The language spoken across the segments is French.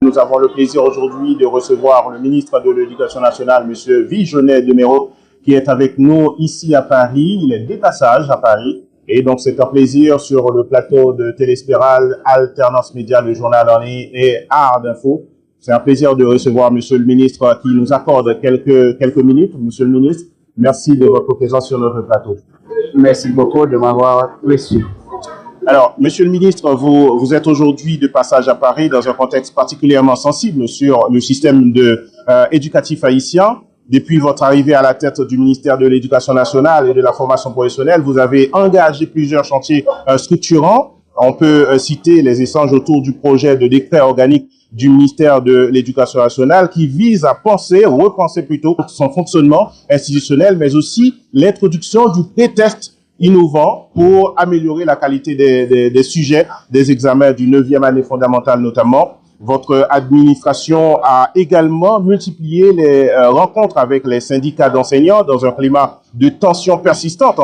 Nous avons le plaisir aujourd'hui de recevoir le ministre de l'Éducation nationale, M. Vigenet Demero, qui est avec nous ici à Paris. Il est de passage à Paris. Et donc, c'est un plaisir sur le plateau de Téléspéral, Alternance Média, le journal en ligne et Art d'Info. C'est un plaisir de recevoir M. le ministre qui nous accorde quelques minutes. Monsieur le ministre, merci de votre présence sur notre plateau. Merci beaucoup de m'avoir reçu. Alors, Monsieur le ministre, vous êtes aujourd'hui de passage à Paris dans un contexte particulièrement sensible sur le système éducatif haïtien. Depuis votre arrivée à la tête du ministère de l'Éducation nationale et de la formation professionnelle, vous avez engagé plusieurs chantiers structurants. On peut citer les échanges autour du projet de décret organique du ministère de l'Éducation nationale qui vise à repenser plutôt son fonctionnement institutionnel, mais aussi l'introduction du pré-test innovant pour améliorer la qualité des sujets des examens du 9e année fondamentale notamment. Votre administration a également multiplié les rencontres avec les syndicats d'enseignants dans un climat de tension persistante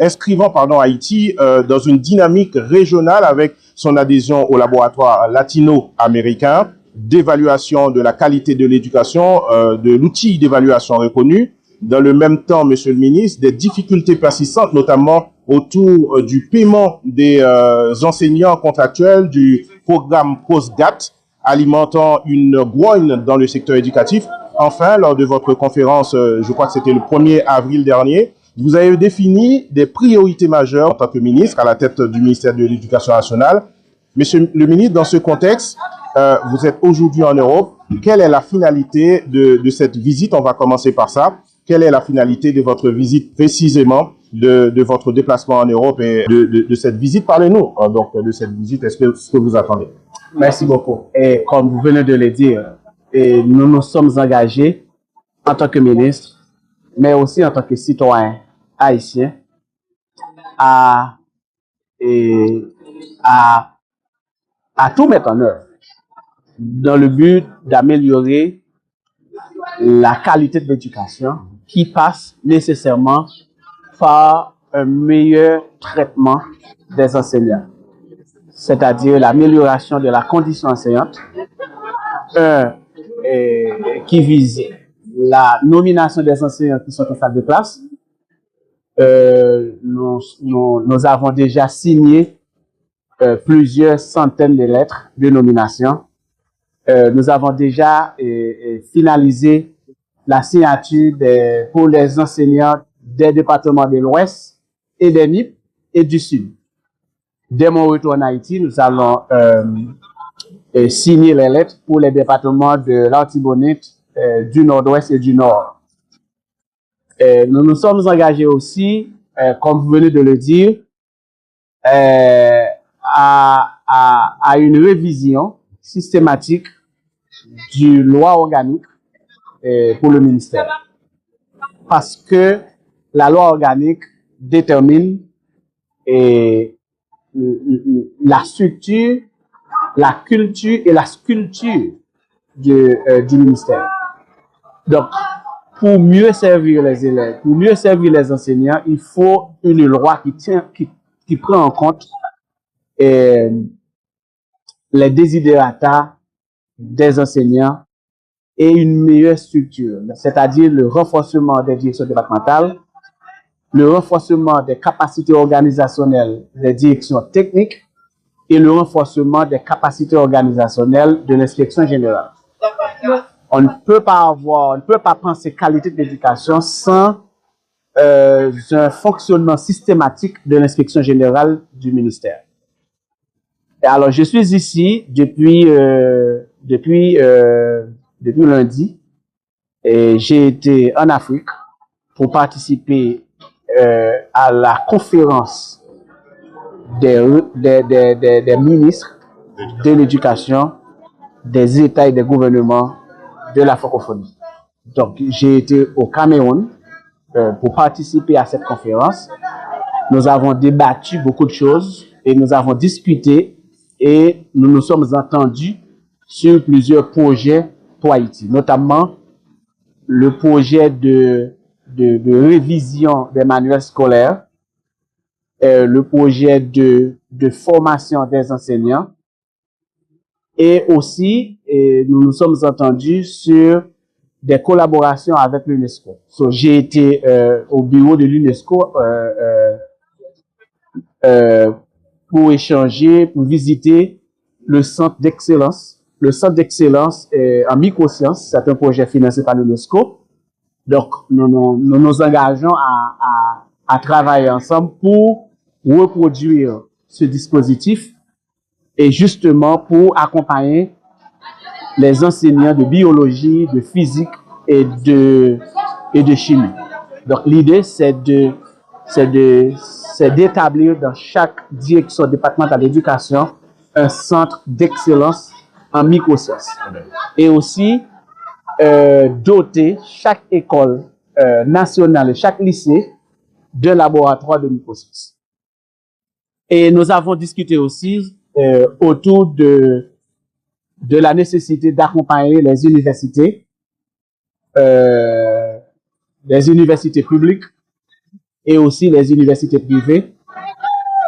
inscrivant Haïti dans une dynamique régionale avec son adhésion au laboratoire latino-américain d'évaluation de la qualité de l'éducation, de l'outil d'évaluation reconnu. Dans le même temps, Monsieur le ministre, des difficultés persistantes, notamment autour du paiement des enseignants contractuels du programme PostGat, alimentant une grogne dans le secteur éducatif. Enfin, lors de votre conférence, je crois que c'était le 1er avril dernier, vous avez défini des priorités majeures en tant que ministre à la tête du ministère de l'Éducation nationale. Monsieur le ministre, dans ce contexte, vous êtes aujourd'hui en Europe. Quelle est la finalité de cette visite? On va commencer par ça. Quelle est la finalité de votre visite précisément, de votre déplacement en Europe et de cette visite? Parlez-nous donc de cette visite. Est-ce que vous attendez? Merci beaucoup. Et comme vous venez de le dire, nous nous sommes engagés en tant que ministre, mais aussi en tant que citoyen haïtien, à tout mettre en œuvre dans le but d'améliorer la qualité de l'éducation qui passe nécessairement par un meilleur traitement des enseignants, c'est-à-dire l'amélioration de la condition enseignante, qui vise la nomination des enseignants qui sont en salle de classe. Nous avons déjà signé plusieurs centaines de lettres de nomination. Nous avons déjà finalisé la signature pour les enseignants des départements de l'Ouest et des NIP et du Sud. Dès mon retour en Haïti, nous allons signer les lettres pour les départements de l'Artibonite, du Nord-Ouest et du Nord. Nous nous sommes engagés aussi, comme vous venez de le dire, à une révision systématique du loi organique pour le ministère. Parce que la loi organique détermine la structure, la culture et la sculpture du ministère. Donc, pour mieux servir les élèves, pour mieux servir les enseignants, il faut une loi qui prend en compte les desiderata des enseignants et une meilleure structure, c'est-à-dire le renforcement des directions départementales, le renforcement des capacités organisationnelles des directions techniques et le renforcement des capacités organisationnelles de l'inspection générale. On ne peut pas penser qualité de l'éducation sans un fonctionnement systématique de l'inspection générale du ministère. Et alors, je suis ici depuis lundi et j'ai été en Afrique pour participer à la conférence des ministres de l'éducation des États et des gouvernements de la francophonie. Donc, j'ai été au Cameroun pour participer à cette conférence. Nous avons débattu beaucoup de choses et nous avons discuté et nous nous sommes entendus sur plusieurs projets pour Haïti, notamment le projet de révision des manuels scolaires, le projet de formation des enseignants et aussi et nous nous sommes entendus sur des collaborations avec l'UNESCO. So, j'ai été au bureau de l'UNESCO pour échanger, pour visiter le centre d'excellence. Le centre d'excellence en microsciences, c'est un projet financé par l'UNESCO. Donc, nous nous engageons à travailler ensemble pour reproduire ce dispositif et justement pour accompagner les enseignants de biologie, de physique et de chimie. Donc, l'idée, c'est d'établir dans chaque direction départementale d'éducation un centre d'excellence en microsciences. Et aussi, doter chaque école nationale et chaque lycée d'un laboratoire de microsciences. Et nous avons discuté aussi autour de la nécessité d'accompagner les universités publiques et aussi les universités privées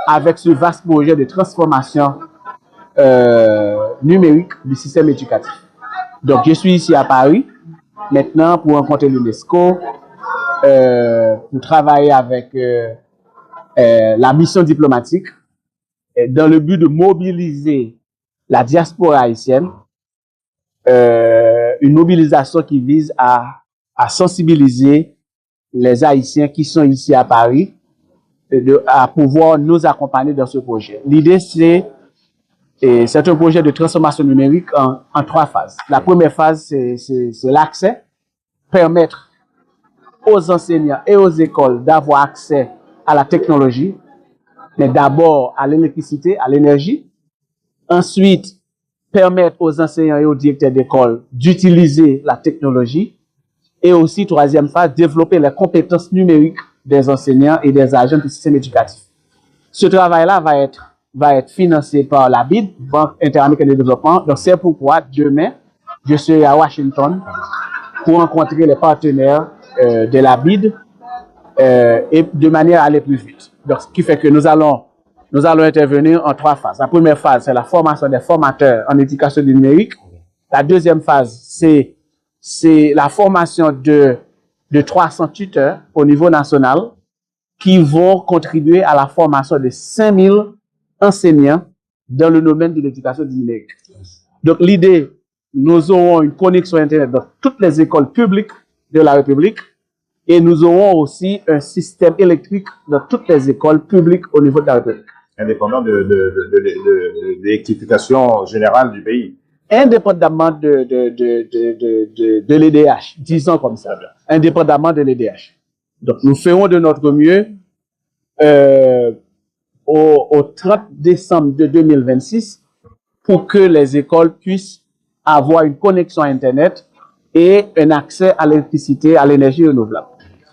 avec ce vaste projet de transformation numérique du système éducatif. Donc, je suis ici à Paris, maintenant, pour rencontrer l'UNESCO, pour travailler avec la mission diplomatique, dans le but de mobiliser la diaspora haïtienne, une mobilisation qui vise à sensibiliser les Haïtiens qui sont ici à Paris, à pouvoir nous accompagner dans ce projet. L'idée, c'est un projet de transformation numérique en 3 phases. La première phase, c'est l'accès, permettre aux enseignants et aux écoles d'avoir accès à la technologie, mais d'abord à l'électricité, à l'énergie. Ensuite, permettre aux enseignants et aux directeurs d'école d'utiliser la technologie. Et aussi, troisième phase, développer les compétences numériques des enseignants et des agents du système éducatif. Ce travail-là va être financé par la BID, Banque interaméricaine de développement. Donc, c'est pourquoi demain, je serai à Washington pour rencontrer les partenaires de la BID et de manière à aller plus vite. Donc, ce qui fait que nous allons intervenir en 3 phases. La première phase, c'est la formation des formateurs en éducation numérique. La deuxième phase, c'est la formation de 300 tuteurs au niveau national qui vont contribuer à la formation de 5000 enseignants dans le domaine de l'éducation numérique. Donc, l'idée, nous aurons une connexion Internet dans toutes les écoles publiques de la République et nous aurons aussi un système électrique dans toutes les écoles publiques au niveau de la République. Indépendant de l'électrification générale du pays. Indépendamment de l'EDH, disons comme ça. Indépendamment de l'EDH. Donc, nous ferons de notre mieux au 30 décembre de 2026 pour que les écoles puissent avoir une connexion Internet et un accès à l'électricité, à l'énergie renouvelable.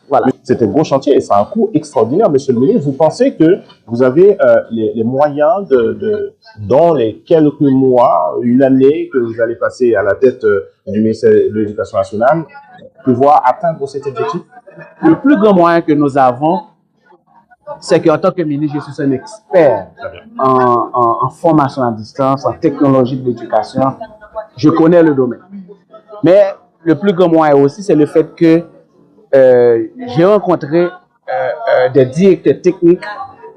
Voilà. C'est un gros chantier et ça a un coût extraordinaire, monsieur le ministre. Vous pensez que vous avez les moyens dans les quelques mois, une année que vous allez passer à la tête du ministère de l'Éducation nationale, pouvoir atteindre cet objectif? Le plus grand moyen que nous avons, c'est qu'en tant que ministre, je suis un expert en formation à distance, en technologie de l'éducation. Je connais le domaine. Mais le plus grand moyen aussi, c'est le fait que j'ai rencontré des directeurs techniques,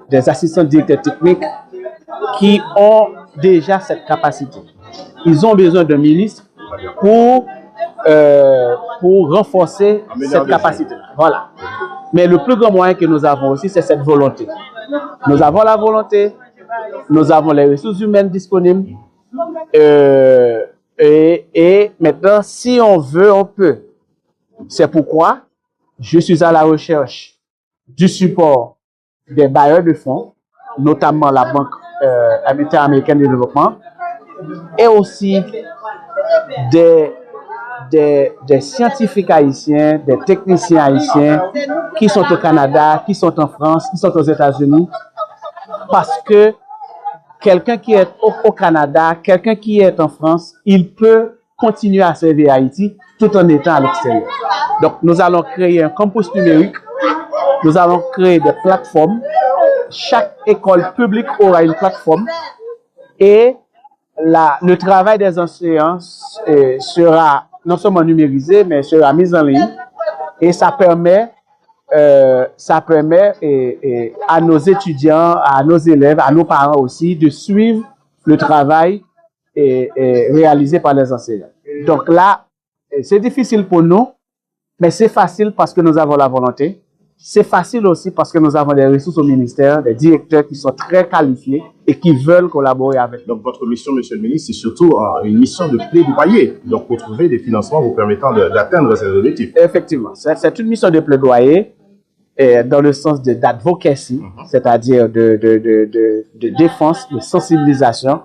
des assistants directeurs techniques qui ont déjà cette capacité. Ils ont besoin d'un ministre pour renforcer cette capacité. Voilà. Mais le plus grand moyen que nous avons aussi, c'est cette volonté. Nous avons la volonté, nous avons les ressources humaines disponibles. Et maintenant, si on veut, on peut. C'est pourquoi je suis à la recherche du support des bailleurs de fonds, notamment la Banque interaméricaine de développement, et aussi des scientifiques haïtiens, des techniciens haïtiens qui sont au Canada, qui sont en France, qui sont aux États-Unis, parce que quelqu'un qui est au Canada, quelqu'un qui est en France, il peut continuer à servir Haïti tout en étant à l'extérieur. Donc, nous allons créer un campus numérique, nous allons créer des plateformes. Chaque école publique aura une plateforme et le travail des enseignants sera non seulement numérisé, mais sera mis en ligne et ça permet à nos étudiants, à nos élèves, à nos parents aussi de suivre le travail réalisé par les enseignants. Donc là, c'est difficile pour nous, mais c'est facile parce que nous avons la volonté. C'est facile aussi parce que nous avons des ressources au ministère, des directeurs qui sont très qualifiés et qui veulent collaborer avec nous. Donc, votre mission, monsieur le ministre, c'est surtout une mission de plaidoyer. Donc, pour trouver des financements vous permettant d'atteindre ces objectifs. Effectivement, c'est une mission de plaidoyer dans le sens d'advocacy, c'est-à-dire de défense, de sensibilisation.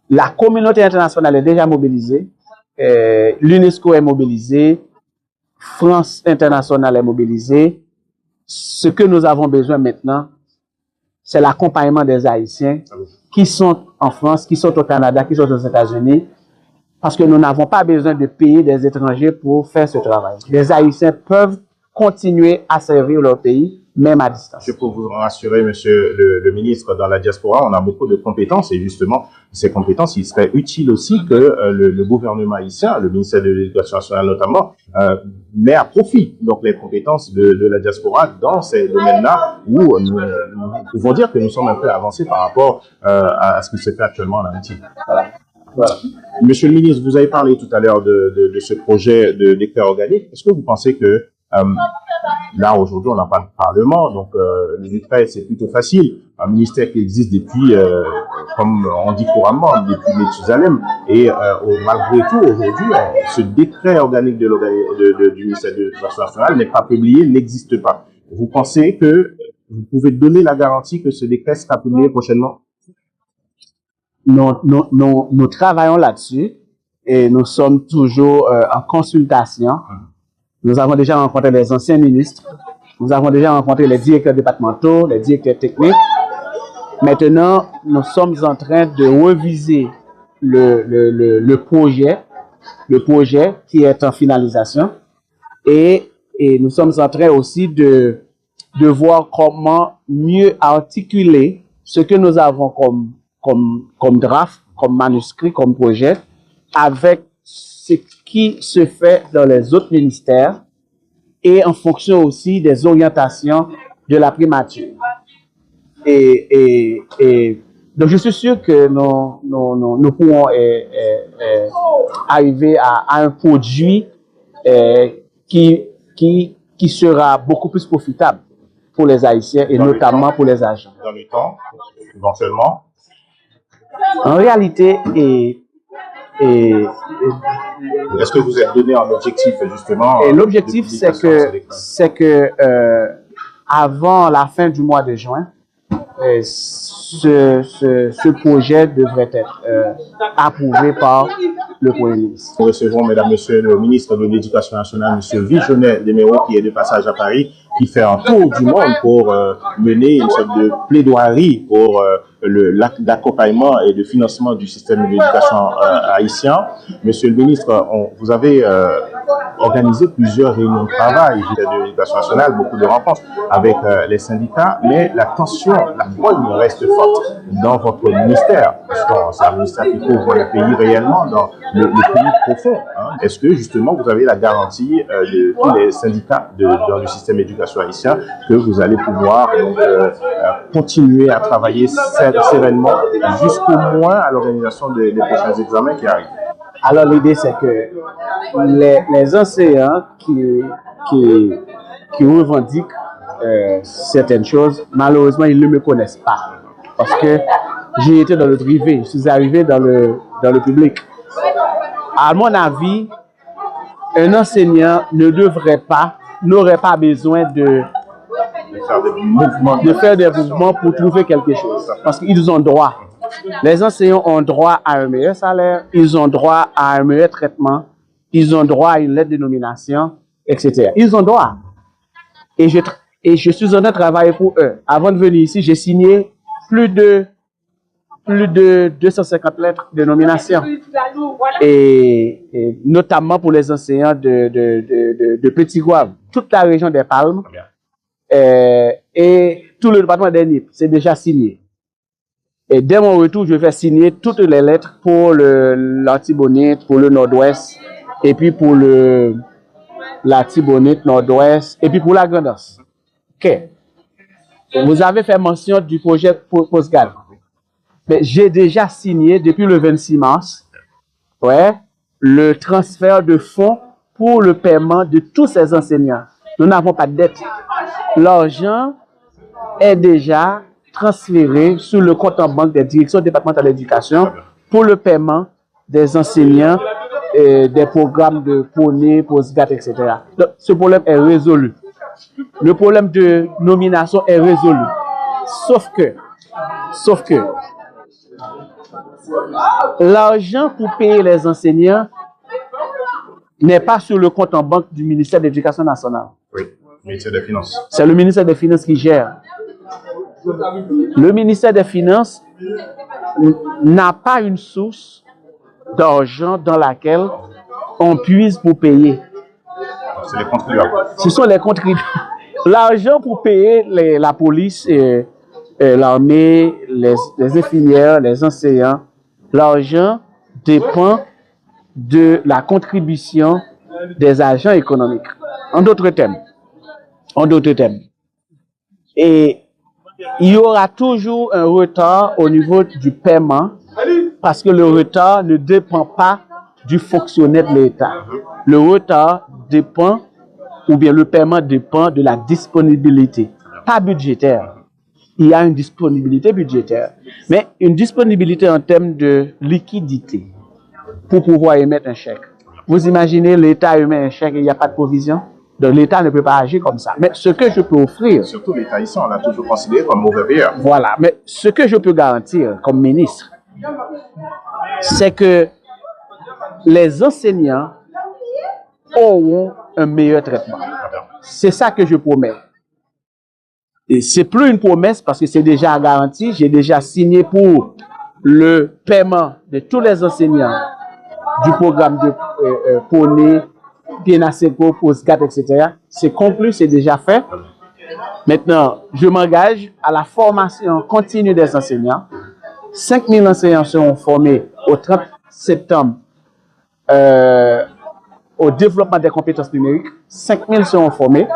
La communauté internationale est déjà mobilisée, l'UNESCO est mobilisée, France internationale est mobilisée. Ce que nous avons besoin maintenant, c'est l'accompagnement des Haïtiens qui sont en France, qui sont au Canada, qui sont aux États-Unis, parce que nous n'avons pas besoin de payer des étrangers pour faire ce travail. Les Haïtiens peuvent continuer à servir leur pays, même à distance. Je peux vous rassurer, monsieur le ministre, dans la diaspora, on a beaucoup de compétences et justement, ces compétences, il serait utile aussi que le gouvernement haïtien, le ministère de l'Éducation nationale notamment, met à profit donc les compétences de la diaspora dans ces domaines-là où nous pouvons dire que nous sommes un peu avancés par rapport à ce qui se fait actuellement en Haïti. Voilà. Monsieur le ministre, vous avez parlé tout à l'heure de ce projet de décret organique. Est-ce que vous pensez que là, aujourd'hui, on n'a pas de parlement, donc le décret, c'est plutôt facile. Un ministère qui existe depuis, comme on dit couramment, depuis Mathusalem. Et malgré tout, aujourd'hui, ce décret organique du ministère de l'Éducation nationale n'est pas publié, n'existe pas. Vous pensez que vous pouvez donner la garantie que ce décret sera publié prochainement? Nous travaillons là-dessus et nous sommes toujours en consultation. Nous avons déjà rencontré les anciens ministres, nous avons déjà rencontré les directeurs départementaux, les directeurs techniques. Maintenant, nous sommes en train de reviser le projet qui est en finalisation et nous sommes en train aussi de voir comment mieux articuler ce que nous avons comme draft, comme manuscrit, comme projet, avec ce qui se fait dans les autres ministères et en fonction aussi des orientations de la primature. Donc, je suis sûr que nous pourrons arriver à un produit qui sera beaucoup plus profitable pour les Haïtiens et notamment pour les agents. Dans le temps, éventuellement? En réalité, est-ce que vous êtes donné un objectif justement? Et l'objectif, c'est que avant la fin du mois de juin, ce projet devrait être approuvé par le Premier ministre. Nous recevons, mesdames, messieurs, le ministre de l'Éducation nationale, M. Vijonnet Deméro, qui est de passage à Paris, qui fait un tour du monde pour mener une sorte de plaidoirie pour l'acte d'accompagnement et de financement du système de l'éducation haïtien. Monsieur le ministre, vous avez organisé plusieurs réunions de travail de l'éducation nationale, beaucoup de rencontres avec les syndicats, mais la tension, la grogne reste forte dans votre ministère. C'est un ministère qui couvre le pays réellement, dans le pays profond. Est-ce que justement vous avez la garantie de tous les syndicats dans le système d'éducation haïtien que vous allez pouvoir continuer à travailler sereinement jusqu'au moins à l'organisation des prochains examens qui arrivent? Alors l'idée c'est que les enseignants qui revendiquent certaines choses, malheureusement ils ne me connaissent pas parce que j'ai été dans le privé, je suis arrivé dans le public. À mon avis, un enseignant n'aurait pas besoin de faire des mouvements pour trouver quelque chose. Parce qu'ils ont droit. Les enseignants ont droit à un meilleur salaire, ils ont droit à un meilleur traitement, ils ont droit à une lettre de nomination, etc. Ils ont droit. Et je suis en train de travailler pour eux. Avant de venir ici, j'ai signé plus de 250 lettres de nomination. Et notamment pour les enseignants de Petit-Gouave, toute la région des Palmes, et tout le département des Nippes, c'est déjà signé. Et dès mon retour, je vais signer toutes les lettres pour l'Artibonite, pour le Nord-Ouest, et puis pour l'Artibonite, Nord-Ouest, et puis pour la Grand'Anse. OK. Vous avez fait mention du projet Postgad. Mais j'ai déjà signé depuis le 26 mars, le transfert de fonds pour le paiement de tous ces enseignants. Nous n'avons pas de dette. L'argent est déjà transféré sur le compte en banque des directions départementales de l'éducation pour le paiement des enseignants, des programmes de PONE, Postgad, etc. Donc, ce problème est résolu. Le problème de nomination est résolu. Sauf que l'argent pour payer les enseignants n'est pas sur le compte en banque du ministère de l'Éducation nationale. Oui, ministère des Finances. C'est le ministère des Finances qui gère. Le ministère des Finances n'a pas une source d'argent dans laquelle on puise pour payer. C'est les contribuables. Ce sont les contribuables. L'argent pour payer la police, l'armée, les infirmières, les enseignants, l'argent dépend de la contribution des agents économiques. En d'autres termes. Et il y aura toujours un retard au niveau du paiement parce que le retard ne dépend pas du fonctionnaire de l'État. Le retard dépend, ou bien le paiement dépend de la disponibilité, pas budgétaire. Il y a une disponibilité budgétaire, mais une disponibilité en termes de liquidité pour pouvoir émettre un chèque. Vous imaginez, l'État émet un chèque et il n'y a pas de provision? Donc l'État ne peut pas agir comme ça. Mais ce que je peux offrir... Surtout l'État ici, on l'a toujours considéré comme mauvais payeur. Voilà, mais ce que je peux garantir comme ministre, c'est que les enseignants auront un meilleur traitement. C'est ça que je promets. Et c'est plus une promesse parce que c'est déjà garanti. J'ai déjà signé pour le paiement de tous les enseignants du programme de PONE, PNASECO, Postgad, etc. C'est conclu, c'est déjà fait. Maintenant, je m'engage à la formation continue des enseignants. 5000 enseignants seront formés au 30 septembre au développement des compétences numériques. 5000 seront formés.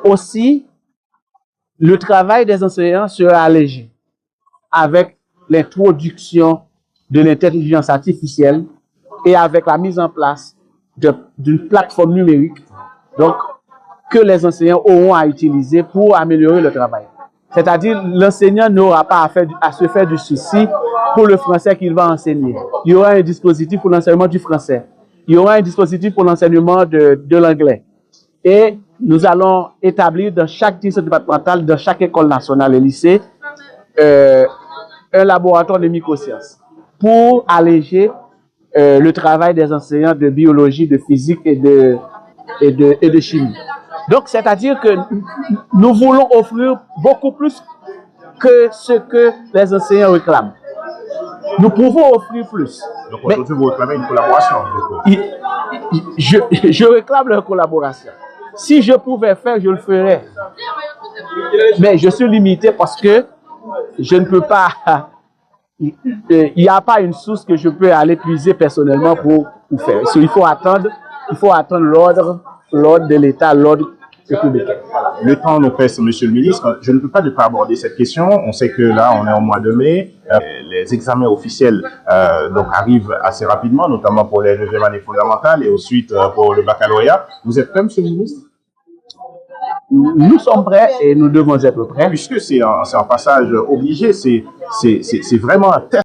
Aussi, le travail des enseignants sera allégé avec l'introduction de l'intelligence artificielle et avec la mise en place d'une plateforme numérique donc, que les enseignants auront à utiliser pour améliorer le travail. C'est-à-dire, l'enseignant n'aura pas à se faire du souci pour le français qu'il va enseigner. Il y aura un dispositif pour l'enseignement du français. Il y aura un dispositif pour l'enseignement de l'anglais. Et nous allons établir dans chaque direction départementale, dans chaque école nationale et lycée, un laboratoire de microsciences pour alléger le travail des enseignants de biologie, de physique et de chimie. Donc, c'est-à-dire que nous voulons offrir beaucoup plus que ce que les enseignants réclament. Nous pouvons offrir plus. Donc, aujourd'hui, vous réclamez une collaboration. Je réclame leur collaboration. Si je pouvais faire, je le ferais. Mais je suis limité parce que je ne peux pas... Il n'y a pas une source que je peux aller puiser personnellement pour faire. Il faut attendre l'ordre de l'État, l'ordre républicain. Le temps nous presse, monsieur le ministre. Je ne peux pas ne pas aborder cette question. On sait que là, on est au mois de mai. Les examens officiels donc arrivent assez rapidement, notamment pour les 9e années fondamentales et ensuite pour le baccalauréat. Vous êtes prêt, monsieur le ministre? Nous sommes prêts et nous devons être prêts. Puisque c'est un passage obligé, c'est vraiment un test.